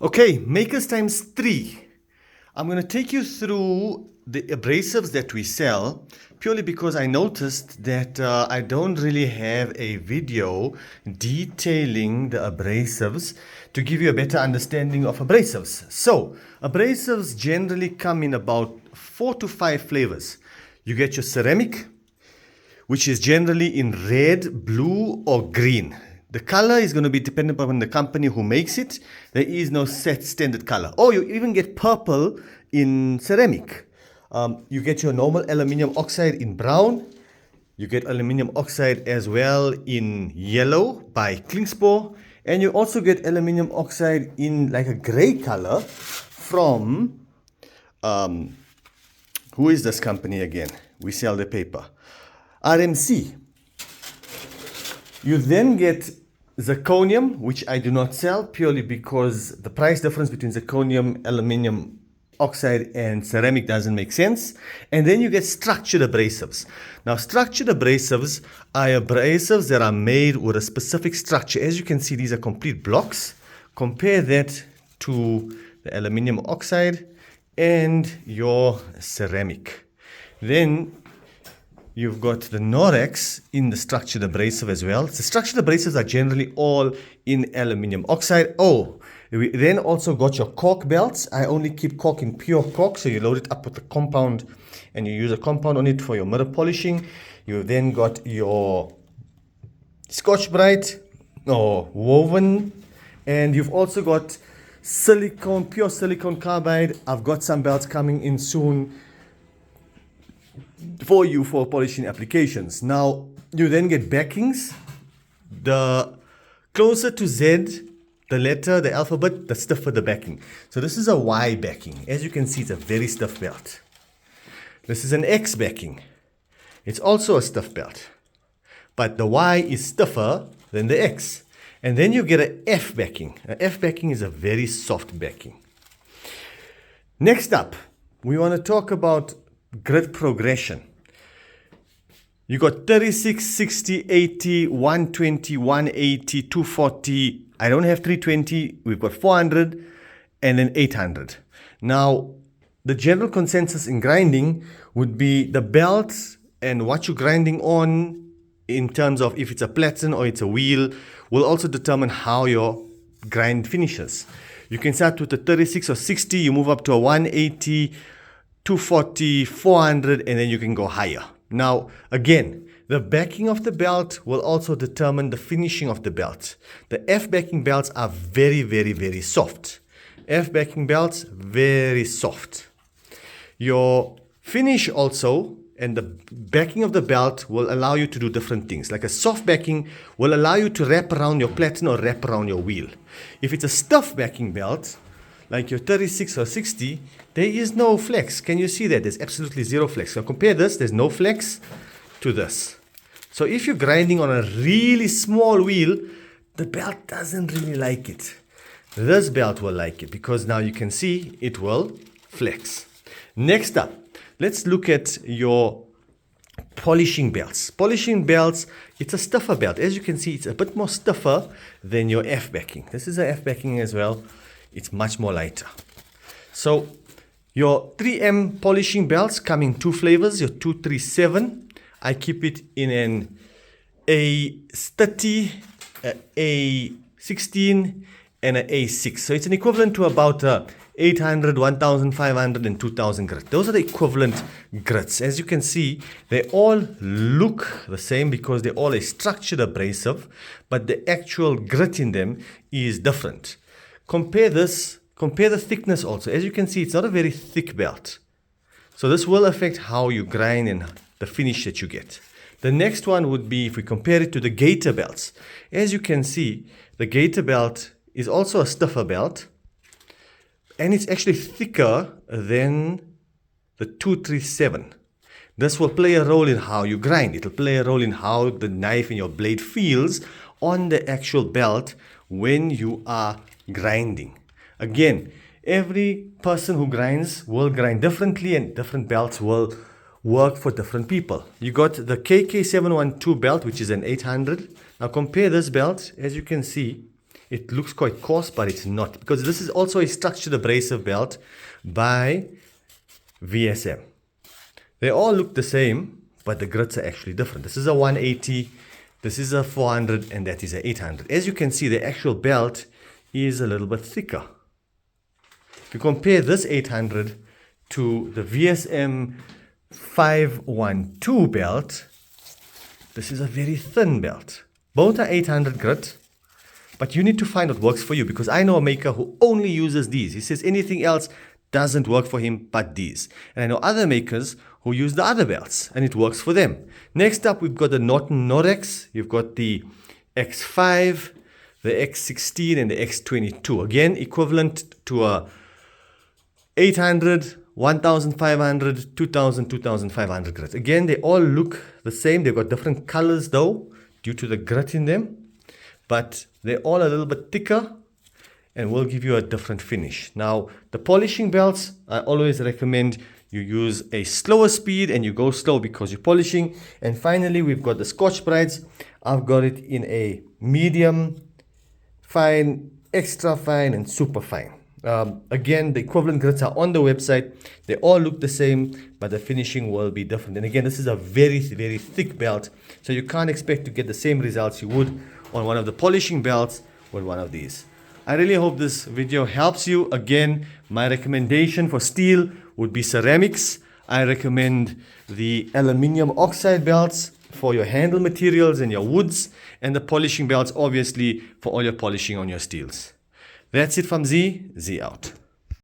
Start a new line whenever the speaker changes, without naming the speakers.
Okay, makers times 3. I'm going to take you through the abrasives that we sell purely because I noticed that I don't really have a video detailing the abrasives to give you a better understanding of abrasives. So, abrasives generally come in about 4 to 5 flavors. You get your ceramic, which is generally in red, blue, or green. The color is going to be dependent upon the company who makes it. There is no set standard color. Or you even get purple in ceramic. You get your normal aluminium oxide in brown. You get aluminium oxide as well in yellow by Klingspor. And you also get aluminium oxide in like a gray color from, who is this company again? We sell the paper. RMC. You then get zirconium, which I do not sell purely because the price difference between zirconium, aluminium oxide, and ceramic doesn't make sense. And then you get structured abrasives. Now, structured abrasives are abrasives that are made with a specific structure. As you can see, these are complete blocks. Compare that to the aluminium oxide and your ceramic. Then you've got the Norex in the structured abrasive as well. The structured abrasives are generally all in aluminium oxide. Oh, we then also got your cork belts. I only keep cork in pure cork, so you load it up with the compound and you use a compound on it for your mirror polishing. You've then got your Scotch-Brite or woven, and you've also got silicone, pure silicone carbide. I've got some belts coming in soon for you for polishing applications. Now, you then get backings. The closer to Z, the letter, the alphabet, the stiffer the backing. So this is a Y backing. As you can see, it's a very stiff belt. This is an X backing. It's also a stiff belt. But the Y is stiffer than the X. And then you get an F backing. An F backing is a very soft backing. Next up, we want to talk about grit progression. You got 36, 60, 80, 120, 180, 240. I don't have 320. We've got 400 and then 800. Now, the general consensus in grinding would be the belts and what you're grinding on in terms of if it's a platen or it's a wheel will also determine how your grind finishes. You can start with a 36 or 60, you move up to a 180, 240, 400, and then you can go higher. Now, again, the backing of the belt will also determine the finishing of the belt. The F backing belts are very, very, very soft. F backing belts, very soft. Your finish also and the backing of the belt will allow you to do different things. Like a soft backing will allow you to wrap around your platen or wrap around your wheel. If it's a stiff backing belt, like your 36 or 60, there is no flex. Can you see that? There's absolutely zero flex. So compare this, there's no flex to this. So if you're grinding on a really small wheel, the belt doesn't really like it. This belt will like it because now you can see it will flex. Next up, let's look at your polishing belts. Polishing belts, it's a stiffer belt. As you can see, it's a bit more stiffer than your F backing. This is a F backing as well. It's much more lighter. So your 3M polishing belts come in 2 flavors, your 237. I keep it in an A30, A16, and an A6. So it's an equivalent to about 800, 1500, and 2000 grit. Those are the equivalent grits. As you can see, they all look the same because they're all a structured abrasive, but the actual grit in them is different. Compare the thickness also. As you can see, it's not a very thick belt. So this will affect how you grind and the finish that you get. The next one would be if we compare it to the gator belts. As you can see, the gator belt is also a stiffer belt and it's actually thicker than the 237. This will play a role in how you grind. It will play a role in how the knife and your blade feels on the actual belt when you are grinding. Again, every person who grinds will grind differently and different belts will work for different people. You got the KK712 belt, which is an 800. Now compare this belt. As you can see, It looks quite coarse, but it's not, because this is also a structured abrasive belt by VSM. They all look the same, but the grits are actually different. This is a 180, this is a 400, and that is a 800. As you can see, the actual belt is a little bit thicker. If you compare this 800 to the VSM 512 belt, this is a very thin belt. Both are 800 grit, but you need to find what works for you, because I know a maker who only uses these. He says anything else doesn't work for him but these. And I know other makers who use the other belts and it works for them. Next up, we've got the Norton Norex. You've got the X5, the X16, and the X22. Again, equivalent to a 800, 1500, 2000, 2500 grit. Again, they all look the same. They've got different colors though, due to the grit in them, but they're all a little bit thicker and will give you a different finish. Now, the polishing belts, I always recommend you use a slower speed and you go slow because you're polishing. And finally, we've got the Scotch Brides. I've got it in a medium, fine, extra fine, and super fine. Again, the equivalent grits are on the website. They all look the same, but the finishing will be different. And again, this is a very, very thick belt, so you can't expect to get the same results you would on one of the polishing belts with one of these. I really hope this video helps you. Again, my recommendation for steel would be ceramics. I recommend the aluminium oxide belts for your handle materials and your woods, and the polishing belts obviously for all your polishing on your steels. That's it from Z out.